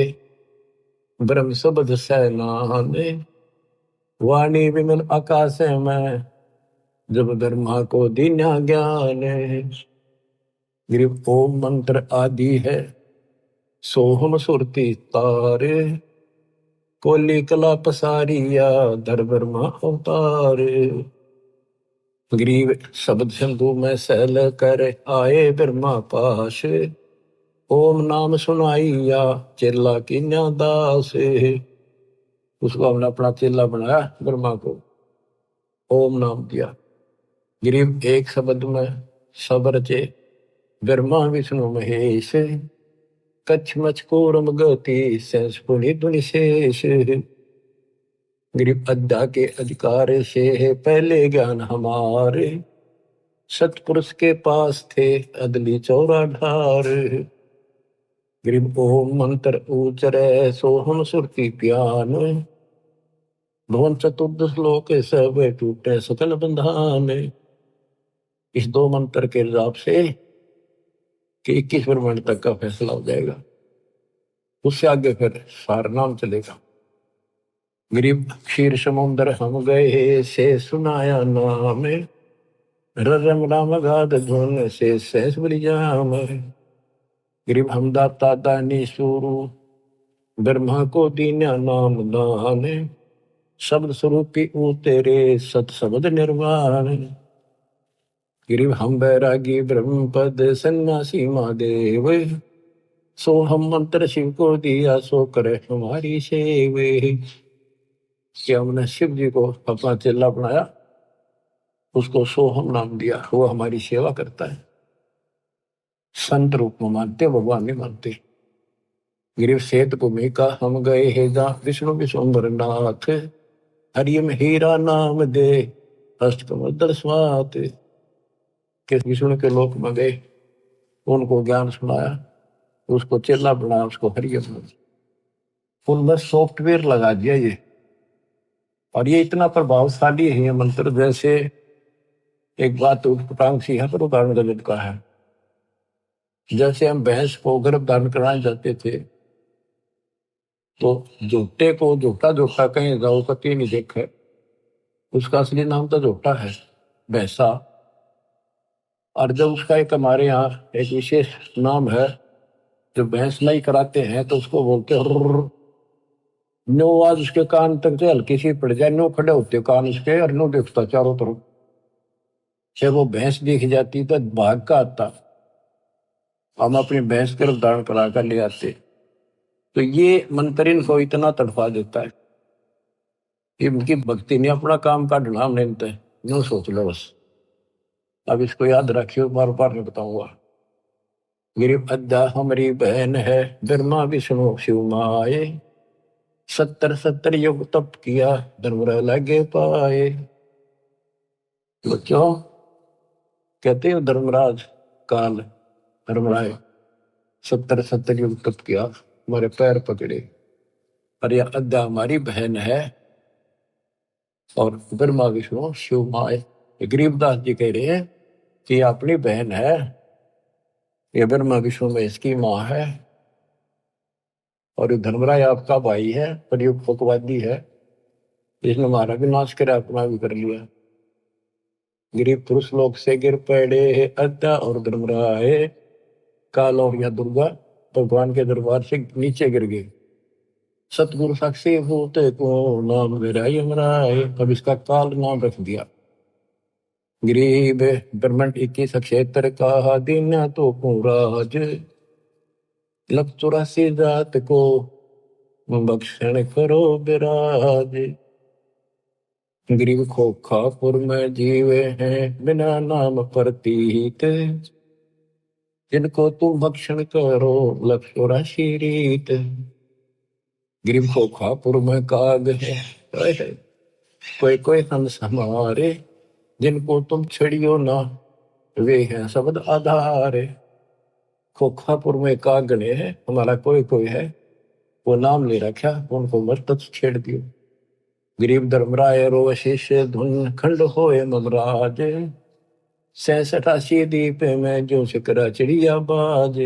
[SPEAKER 1] ब्रह्म शब्द सैनाने, वाणी विमल आकाश में, जब ब्रह्मा को दीन्या ज्ञान। गरीब ओम मंत्र आदि है, सोहम सुरती तारे, कोली कला पसारिया, धर ब्रह्मा अवतार। गरीब शब्द सिंधु में सहल कर, आए ब्रह्मा पास, ओम नाम सुनाइया, चेला की दास। उसको हमने अपना चेला बनाया, ब्रह्मा को ओम नाम दिया। गरीब एक शब्द में सब रचे, ब्रह्मा विष्णु महेश, कच्छ मच कोरम गति, सेंस पुनि धुनि शेष। गरीब अद्धा के अधिकार से है, पहले ज्ञान हमारे, सतपुरुष के पास थे अदली चौरा ढार। गरीब ओम मंत्र उचरे सोहम सुरती प्यान, भवन चतुर्दश लोक सब टूटे सकल बंधान। इस दो मंत्र के हिसाब से कि 21 ब्रह्मांड तक का फैसला हो जाएगा, उससे आगे फिर सार नाम चलेगा। गरीब क्षीर समुद्र हम गए से सुनाया नाम, रम राम गाद धुन से सहस बलिजाम। गरीब हम दाता दानी सुरु ब्रह्मा को दीना नाम दान, शब्द स्वरूपी ऊ तेरे सत शब्द निर्वाण। गिरिव हम बैरागी ब्रह्मपद सन्यासी महादेव, सो हम मंत्र शिव को दिया सो करे हमारी सेव। कि हमने शिव जी को अपना चेला बनाया, उसको सोहम नाम दिया, वो हमारी सेवा करता है। संत रूप में मानते, भगवान नहीं मानते। गिरिव सेत भूमि का हम गए हे जा विष्णु विश्वम्बर नाथ, हरियम हीरा नाम दे अष्टकमल स्वात। के विष्णु के लोक में गए, उनको ज्ञान सुनाया, उसको चेला बनाया, उसको हरियम। उनमें सॉफ्टवेयर लगा दिया ये, और ये इतना प्रभावशाली है ये मंत्र। जैसे एक बात उटपटांग सी है पर उदाहरण गलत का है। जैसे हम भैंस को गर्भ धारण कराने जाते थे, तो झोटे को झोटा झोटा कहीं जाओ कति नहीं देखे, उसका असली नाम तो झोटा है, भैंसा। और जब उसका एक हमारे यहाँ एक विशेष नाम है, जो भैंस नहीं कराते हैं तो उसको बोलते हैं नो। आज उसके कान तक से हल्की सी पड़ जाए, नो खड़े होते कान उसके, और नो देखता चारों तरफ। जब वो भैंस दिख जाती तो भाग का आता, हम अपनी भैंस गर्भ धारण करा कर ले आते। तो ये मंत्र इनको इतना तड़फा देता है, इनकी भक्ति ने अपना काम का ढलाम नहीं है, यूं सोच लो बस। अब इसको याद रखियो, बार बार नहीं बताऊंगा। गिरिव अद्दा हमारी बहन है, ब्रह्मा विष्णु शिव माए, 70 युग तप किया धर्म लगे पाए। बच्चों कहते हो धर्मराज काल धर्मराय 70 युग तप किया, हमारे पैर पकड़े। और यह अद्दा हमारी बहन है, और ब्रह्मा विष्णु शिव माए। गरीबदास जी कह रहे हैं कि ये अपनी बहन है, ये ब्रह्मा विष्णु में इसकी माँ है, और ये धर्मराय आपका भाई है, पर ये पकवादी है, इसने हमारा भी नाश कर अपना भी कर लिया। गिरिव पुरुष लोक से गिर पड़े अद्दा और धर्मराय, काल और या दुर्गा भगवान के दरबार से नीचे गिर गए। सतगुरु साक्षी होते को नाम मेरा यमराय, अब इसका काल नाम रख दिया। गरीब ब्रह्मंड 21 क्षेत्र का दिन तो राज, लख 84 जात को बख्शण करो विराज। गरीब खोखापुर में जीवे हैं बिना नाम प्रतीत, जिनको तुम भक्षण करो लख 84 रीत। गरीब खोखापुर में काग है कोई कोई हंस हमारे, जिनको तुम छड़ियो ना वे हैं शब्द आधार। खोखापुर में काग गणे है, हमारा कोई कोई है, वो नाम ले रखा, उनको मत छेड़ दियो। गरीब धर्मराय रो शिष्य धुन खंड होए ममराज, 86 दीप में जो शिकरा चिड़िया बाज।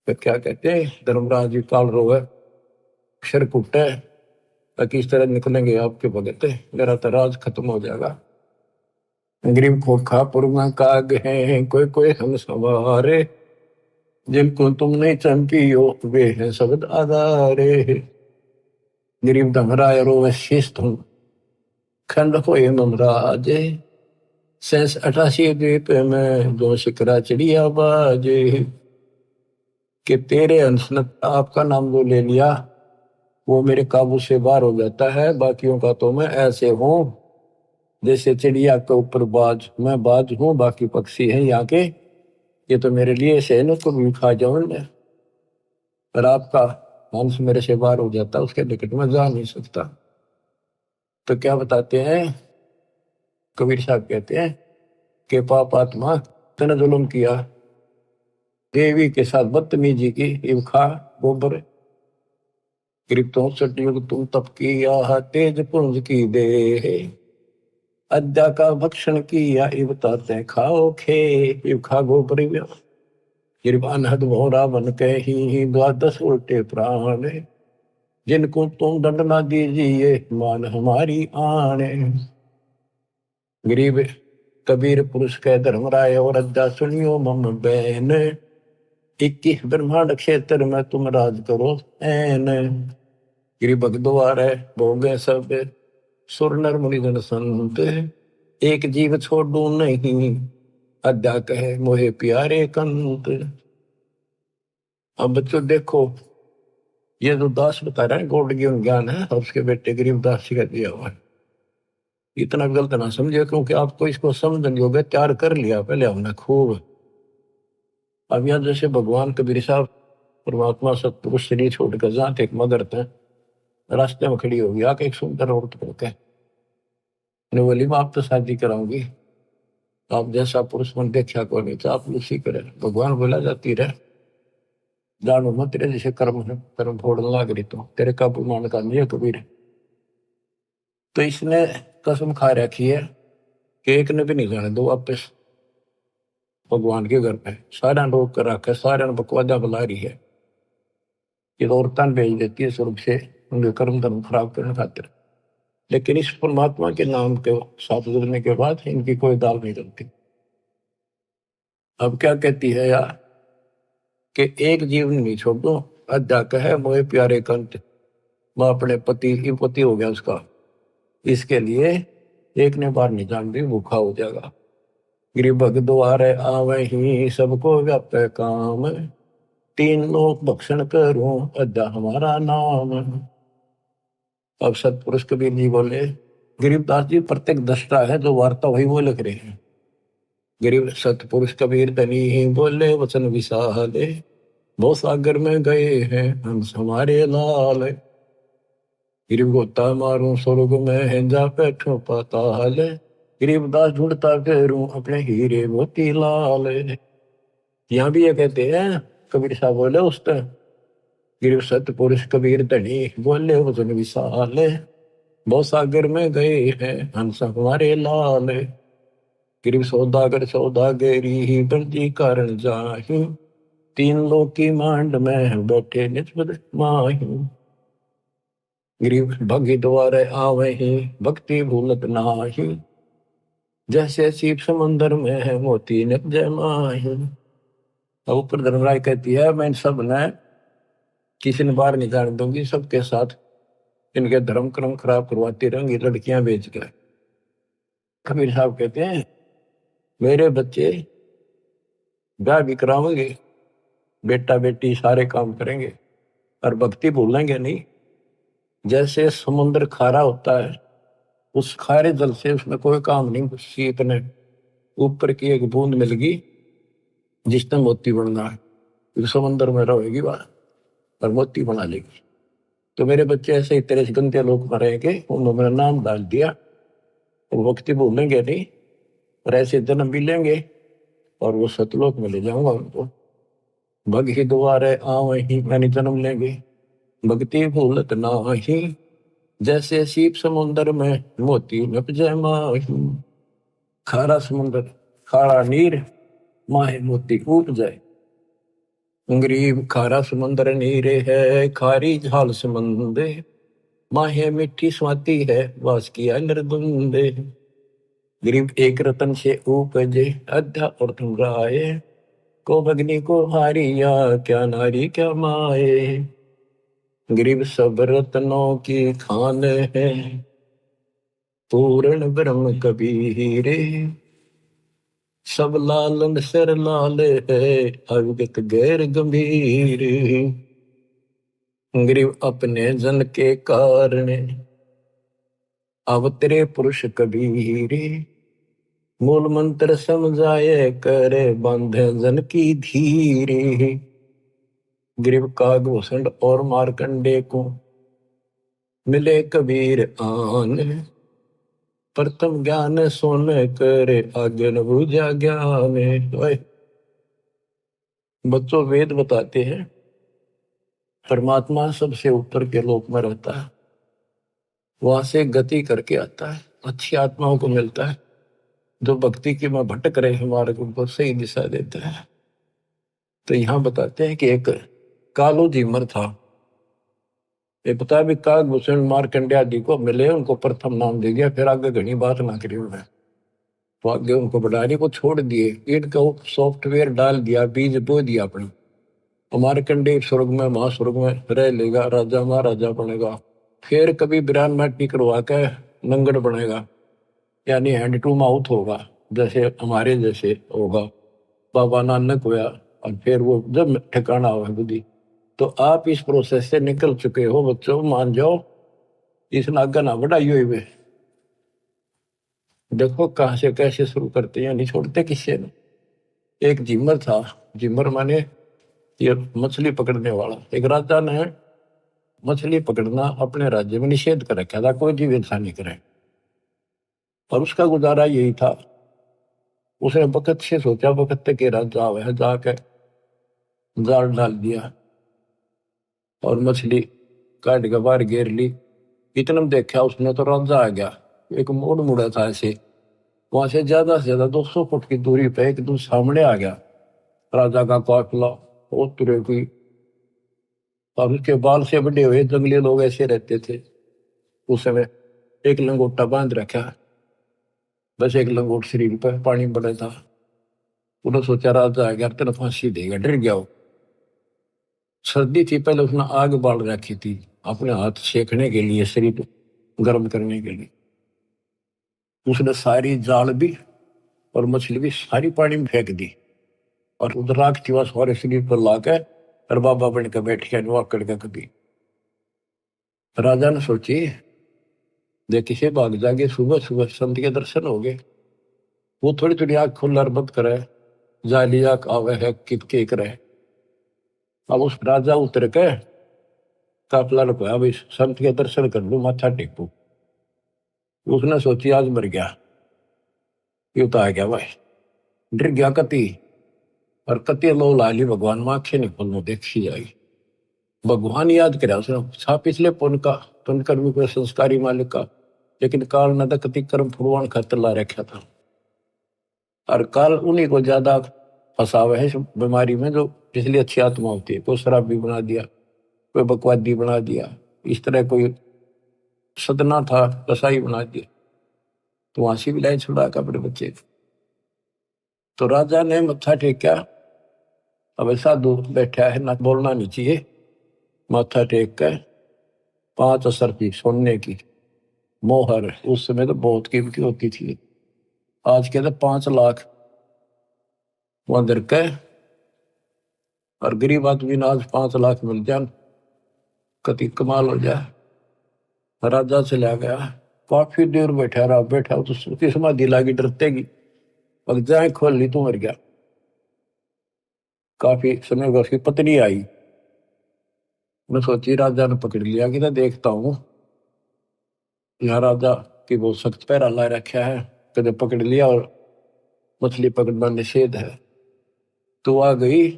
[SPEAKER 1] तो क्या कहते हैं धर्मराज जी काल रोए अक्षर कुटे, किस तरह निकलेंगे आपके भगत, मेरा तो राज खत्म हो जाएगा। गरीब खोखापुर में काग है कोई कोई हम सवारे, जिनको तुम नहीं चंपियो वे हैं शब्द आधारे। गरीब धमराय रो शीश तुम खंड होए ममराज, 88 द्वीप में जो शिकरा चिड़िया बाजे। कि तेरे अंश ने आपका नाम जो ले लिया वो मेरे काबू से बाहर हो जाता है, बाकियों का तो मैं ऐसे हूं जैसे चिड़िया के ऊपर बाज, मैं बाज हूं बाकी पक्षी हैं यहाँ के, ये तो मेरे लिए ऐसे न को भी खा जाऊं मैं, पर आपका अंश मेरे से बाहर हो जाता, उसके निकट में जा नहीं सकता। तो क्या बताते हैं कबीर साहब, कहते हैं कि पाप आत्मा तने जुल्म किया, देवी के साथ बदतमीजी की, इव खा गोबर। गरीब 64 युग तुम तप किया, तेज पुंज की दे, अद्या का भक्षण किया, इव ताते खाओ खे, इव खा गोबर। गरीब अनहद भोरा बन के ही द्वादश उल्टे प्राण, जिनको तुम दंड ना दीजिए मान हमारी आने। गरीब कबीर पुरुष के धर्मराय और अद्या सुनियो मम बैन, 21 ब्रह्मांड क्षेत्र में तुम राज करो ऐन। गिरी भगद्वार है भोगे सब सुर नर मुनि जन संत, एक जीव छोड़ू नहीं अद्या कहे मोहे प्यारे कंत। अब बच्चों देखो, ये जो दास बता रहा है गौड़ ज्ञान है, उसके बेटे गरीब दास जी का दिया हुआ है। इतना गलत ना समझे, क्योंकि आपको इसको समझने योग्य तैयार कर लिया पहले हमने खूब। अब यहाँ जैसे भगवान कबीर साहब परमात्मा सतपुरुष शरीर छोड़कर जहाँ थे मगर थे, रास्ते में खड़ी होगी आके एक सुंदर औरत पड़ते बोली मैं आप तो शादी कराऊंगी, आप जैसा पुरुष मन देखा को नहीं तो आप उसी करे। भगवान बोला जाती रहे जानो मत, तेरे जैसे कर्म है, कर्म फोड़ने लाग रही तो तेरे काबू मान का नहीं है कबीर। तो इसने कसम खा रखी है कि एक ने भी नहीं जाने दो वापस भगवान के घर पे। सारा रोक कर रखा है, सारे बकवादा बुला रही है, ये तो औरतान भेज देती है स्वर्ग से उनके कर्म धर्म खराब करने खातिर। लेकिन इस परमात्मा के नाम के साथ जुड़ने के बाद इनकी कोई दाल नहीं चलती। अब क्या कहती है यार कि एक जीवन नहीं छोड़ दो, अद्या कहे मोहे प्यारे कंत, मैं अपने पति हो गया उसका, इसके लिए एक ने बार नहीं जान दी भूखा हो जाएगा। गिरी भगद्वार आवे ही सबको व्याप काम, 3 लोक भक्षण करूं अद्या हमारा नाम। अब सतपुरुष कबीर जी बोले, गरीबदास जी प्रत्येक दृष्टा है, जो वार्ता वही वो लिख रहे हैं। गरीब सतपुरुष कबीर धनी ही बोले वचन विशाले, बहुत सागर में गए हैं हंस हमारे लाल। गरीब गोता मारूं स्वर्ग में है जा बैठो पाताल, गरीबदास ढूंढता फिरूं अपने हीरे मोती लाल। यहाँ भी ये कहते हैं कबीर साहब बोले उस तरह, गिर सतपुरुष कबीर धनी बोले वचन विशाल, बहुत सागर में गए हैं हंस हमारे लाल। गिर सौदागर सौदागरी ही बंदी कारण जाही, 3 लोक की मांड में बैठे निस्बत माही। गिरीब भगी द्वारे आवे ही भक्ति भूलत नाही, जैसे सीप समंदर में है मोती निप जय माही। अब ऊपर धर्मराय कहती है मैं सब ने किसी ने बाहर नहीं जाने दूंगी, सबके साथ इनके धर्म क्रम खराब करवाती रहेंगी लड़कियां बेच कर। कबीर साहब कहते हैं मेरे बच्चे ब्याह भी करावेंगे, बेटा बेटी सारे काम करेंगे और भक्ति भूलेंगे नहीं। जैसे समुद्र खारा होता है, उस खारे जल से उसमें कोई काम नहीं, सीप ने ऊपर की एक बूंद मिल गई जिसने मोती बनना है, समुद्र में रहेगी वह और मोती बना लेगी। तो मेरे बच्चे ऐसे ही तेरे गंदे लोग मरेंगे, उन्होंने मेरा नाम डाल दिया, वो भक्ति भूलेंगे नहीं और ऐसे जन्म भी लेंगे और वो सतलोक में ले जाऊंगा उनको। भग ही द्वारे आवे ही मैंने जन्म लेंगे, भक्ति भूलत नाही, जैसे सीप समुद्र में मोती नप जय माही। खारा समुद्र खारा नीर माहे मोती कूट जाए। गरीब खारा समुद्र नीरे है खारी झाल समंदे, माहे मिट्टी स्वाति है वास किया निर्दुंदे। गरीब एक रतन से उपजे अध्या और तुम राय, को भगनी को हारिया क्या नारी क्या माए। गरीब सब रत्नों की खान है पूर्ण ब्रह्म कबीरे, सब लालन सर लाल है अविगत गैर गंभीर। गरीब अपने जन के कारण अवतरे पुरुष कबीरे, मूल मंत्र समझाए करे बांधे जन की धीरे। गरीब कागभूषण और मार्कंडे को मिले कबीर आन, प्रथम ज्ञान सोन करे आगे न बुझा ज्ञान। बच्चों, वेद बताते हैं परमात्मा सबसे ऊपर के लोक में रहता है, वहां से गति करके आता है, अच्छी आत्माओं को मिलता है जो भक्ति की में भटक रहे हैं, मार्ग उनको सही दिशा देता है। तो यहाँ बताते हैं कि एक कालो जीमर था। ये पता है भी काकभूषण मार्कंडे आदि को मिले, उनको प्रथम नाम दे दिया, फिर आगे घनी बात ना करी उन्हें। तो आगे उनको बढ़ाने को छोड़ दिए, इनका सॉफ्टवेयर डाल दिया, बीज बो दिया अपने। मार्कंडे स्वर्ग में महास्वर्ग में रह लेगा, राजा महाराजा बनेगा, फिर कभी बिरान माटी करवा के नंगड़ बनेगा, यानी हैंड टू माउथ होगा, जैसे हमारे जैसे होगा। बाबा नानक हुआ, और फिर वो जब ठिकाना हुआ बुद्धि। तो आप इस प्रोसेस से निकल चुके हो बच्चों, मान जाओ, इस नागा ना बढ़ाई हुई वे। देखो कहां से कैसे शुरू करते हैं, नहीं छोड़ते किससे ने। एक जिमर था, जिमर माने ये मछली पकड़ने वाला। एक राजा ने मछली पकड़ना अपने राज्य में निषेध कर रखा था, कोई जीव इंसान नहीं करे, और उसका गुजारा यही था। उसने वक्त से सोचा, वक्त के राजा वह जाके जाल डाल दिया और मछली काट के बाहर घेर ली। इतना में देखा उसने तो राजा आ गया, एक मोड़ मुड़ा था ऐसे, वहां से ज्यादा 200 फुट की दूरी पे एकदम सामने आ गया राजा का काफिला, बहुत तरह की। और उसके बाल से बड़े हुए जंगली लोग ऐसे रहते थे उस समय। एक लंगोटा बांध रखा, बस एक लंगोट शरीर पर, पानी पड़ा था। उन्होंने सोचा राजा आ गया तेना फांसी देगा, डर गया वो। सर्दी थी, पहले उसने आग बाल रखी थी अपने हाथ सेकने के लिए, शरीर गर्म करने के लिए। उसने सारी जाल भी और मछली भी सारी पानी में फेंक दी, और उधर राख थी सारे शरीर पर लाकर, और बाबा बन के बैठ गया नुआ करके कभी। राजा ने सोची देखी से भाग जागे, सुबह सुबह संत के दर्शन हो गए। वो थोड़ी थोड़ी आंख खोल बंद करे, जाली आंख आवे है कितके करे। अब उस राजा उतर के काफिला रुपया, भाई संत के दर्शन कर लू, माथा टेकू। उसने सोची आज मर गया, ये तो आ गया भाई, डर गया कति। और कति लो लाली भगवान में आंखें नहीं खोलने देखी जाएगी। भगवान याद करे उसने, छा पिछले पुण्य का, पुण्य कर्मी को संस्कारी मालिक का, लेकिन काल न तो कति कर्म फुरवान खातर ला रखा था। और काल उन्हीं को ज्यादा फंसावे है इस बीमारी में, जो पिछली अच्छी आत्मा होती है। कोई शराबी बना दिया, कोई बकवादी बना दिया, इस तरह कोई सदना था कसाई बना दिया, तो वहां से भी लाई छुड़ा का अपने बच्चे। तो राजा ने मत्था टेका, अब साधु बैठा है ना, बोलना नहीं चाहिए। माथा टेक कर 5 असर की सोने की मोहर, उस समय तो बहुत कीमती होती थी, आज के तो 5 लाख वहां दर के। और गरीब आदमी ने आज 5 लाख मिल जाए, कति कमाल हो जाए। राजा चला गया, काफी देर बैठा रहा, बैठा तो उसकी समाधि लागी डरतेगी, अब जाए खोल ली तो मर गया। काफी समय बाद उसकी पत्नी आई, मैं सोची राजा ने पकड़ लिया कि ना देखता हूँ, यहाँ राजा की बहुत सख्त पैरा ला रखा है, कदे पकड़ लिया और मछली पकड़ना निषेध है। तो आ गई,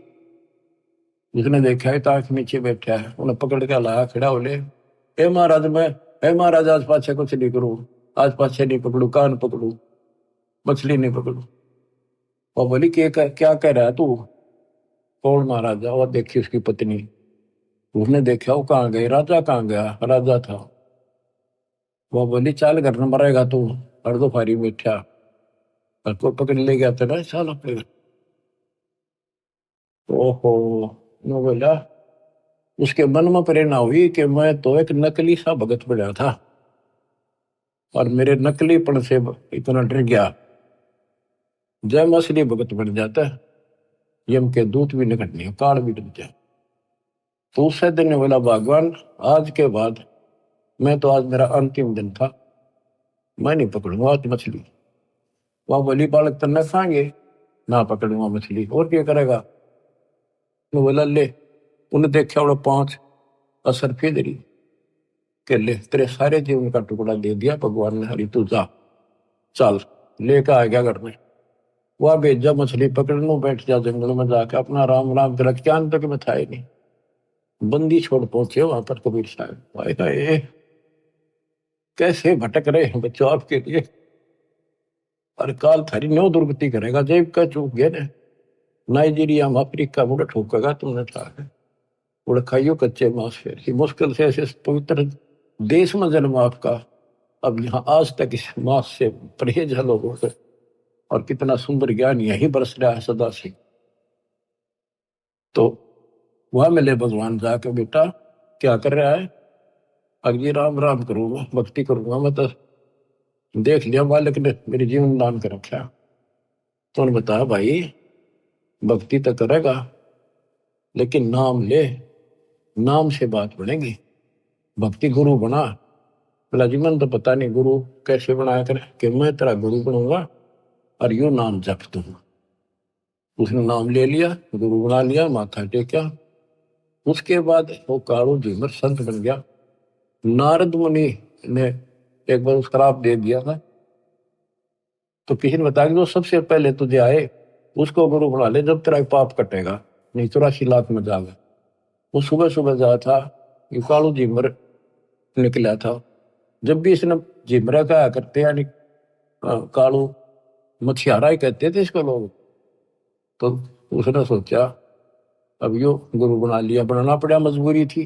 [SPEAKER 1] उसने देखा है ताक नीचे बैठा है, उन्हें पकड़ के लाया, खड़ा हो ले, हे महाराज मैं, हे महाराज आज पाछे कुछ नहीं करूं, आज पाछे नहीं पकड़ू, कान पकड़ू, मछली नहीं पकड़ू। और बोली क्या कह रहा है तू? कौन महाराजा? और देखी उसकी पत्नी। उसने देखा वो कहाँ गई, राजा कहाँ गया? राजा था। वो बोली चाल घर न मरेगा तू, हर दो फारी बैठा, और को पकड़ ले गया तेरा चाल अपने। ओहो, नो बोला, उसके मन में प्रेरणा हुई कि मैं तो एक नकली सा भगत बना था, और मेरे नकलीपन से इतना डर गया, जय मैं असली भगत बन जाता, यम के दूत भी निकट नहीं, काल भी डर जाए। तो उससे दिन ने बोला भगवान आज के बाद, मैं तो आज मेरा अंतिम दिन था, मैं नहीं पकड़ूंगा आज मछली। वहां बोली बालक तन्ना खाएंगे, ना पकड़ूंगा मछली, और क्या करेगा? मैं बोला ले, उन्हें देखा वो 5 असर फेदरी के ले, तेरे सारे जीवन का टुकड़ा दे दिया भगवान ने, हरी तू जा, चल लेकर आ गया घर में। वह भेजा मछली पकड़ने, बैठ जा जंगल में जाके अपना राम राम कर, क्या तक में था ही नहीं। बंदी छोड़ पहुंचे वहां पर कबीर साहब, भाई का ये कैसे भटक रहे हैं बच्चों आपके लिए, और काल थारी नो दुर्गति करेगा, जेब का चूक गए ने नाइजीरिया में अफ्रीका मुड़ ठोकेगा तुमने था उड़ खाइयो कच्चे मांस, फिर ही मुश्किल से ऐसे पवित्र देश में जन्म आपका, अब यहाँ आज तक इस मांस से परहेज है लोगों से, और कितना सुंदर ज्ञान यही बरस रहा है सदा से। तो वहां मिले भगवान जाके, बेटा क्या कर रहा है? अगली राम राम करूंगा, भक्ति करूंगा, मैं तो देख लिया मालिक ने मेरे जीवन दान कर रखा। तो उन्होंने बताया भाई भक्ति तो करेगा लेकिन नाम ले, नाम से बात बनेगी। भक्ति गुरु बना, बोला जी मन तो पता नहीं गुरु कैसे बनाया करे, कि मैं तेरा गुरु बनूंगा और यू नाम जप दूंगा। उसने नाम ले लिया, गुरु बना लिया, माथा टेका। उसके बाद वो कालू झीमर संत बन गया। नारद मुनि ने एक बार उसका श्राप दे दिया था, तो किसी ने बताया कि जो सबसे पहले तुझे आए उसको गुरु बना ले, जब तेरा पाप कटेगा, नहीं 84 लाख में जाएगा। वो सुबह सुबह जा था, ये कालू झीमर निकला था। जब भी इसने झिमरा कहा करते, यानी कालू मछियारा ही कहते थे इसको लोग। तो उसने सोचा अब यो गुरु बना लिया, बनाना पड़ा, मजबूरी थी।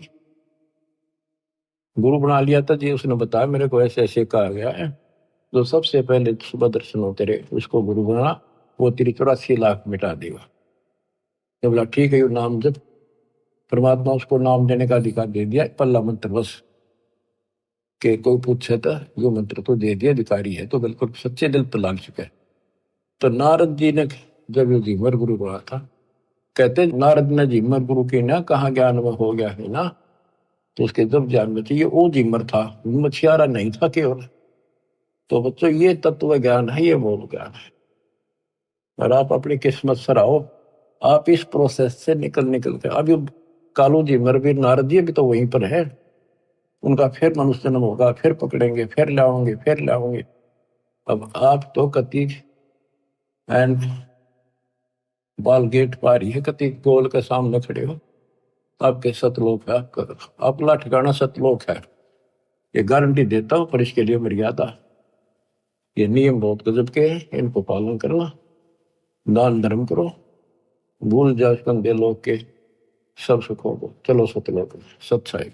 [SPEAKER 1] गुरु बना लिया था जी, उसने बताया मेरे को ऐसे ऐसे कहा गया है, जो सबसे पहले सुबह दर्शन हो तेरे उसको गुरु बना, वो तेरी 84 लाख मिटा देगा। तो बोला ठीक है, यो नाम जब परमात्मा उसको नाम देने का अधिकार दे दिया, पल्ला मंत्र बस के कोई पूछे तो यो मंत्र तो दे दिया, अधिकारी है तो बिल्कुल सच्चे दिल पर लाग चुका है। तो नारद जी ने जब ये झीमर गुरु बना था, कहते नारद ने झीमर गुरु की ना कहा ज्ञान में हो गया है ना, तो उसके जब ज्ञान में चाहिए वो झीमर था, मछियारा नहीं था केवल। तो बच्चों ये तत्व ज्ञान है, ये मूल ज्ञान है। और आप अपनी किस्मत सराहो, आप इस प्रोसेस से निकल के अभी कालू झीमर भी नारद जी भी तो वहीं पर है, उनका फिर मनुष्य जन्म होगा, फिर पकड़ेंगे, फिर लाओगे, फिर लाओगे। अब आप तो कति एंड बाल गेट पार ही है, कति गोल के सामने खड़े हो, आपके सतलोक है, आपका अपना ठिकाना सतलोक है, ये गारंटी देता हूं। पर इसके लिए मर्यादा, ये नियम बहुत गजब के हैं, इनको पालन करना, दान धर्म करो, भूल जाओ कंधे लोग के सब सुखों को, चलो सतलोक सच्चाई।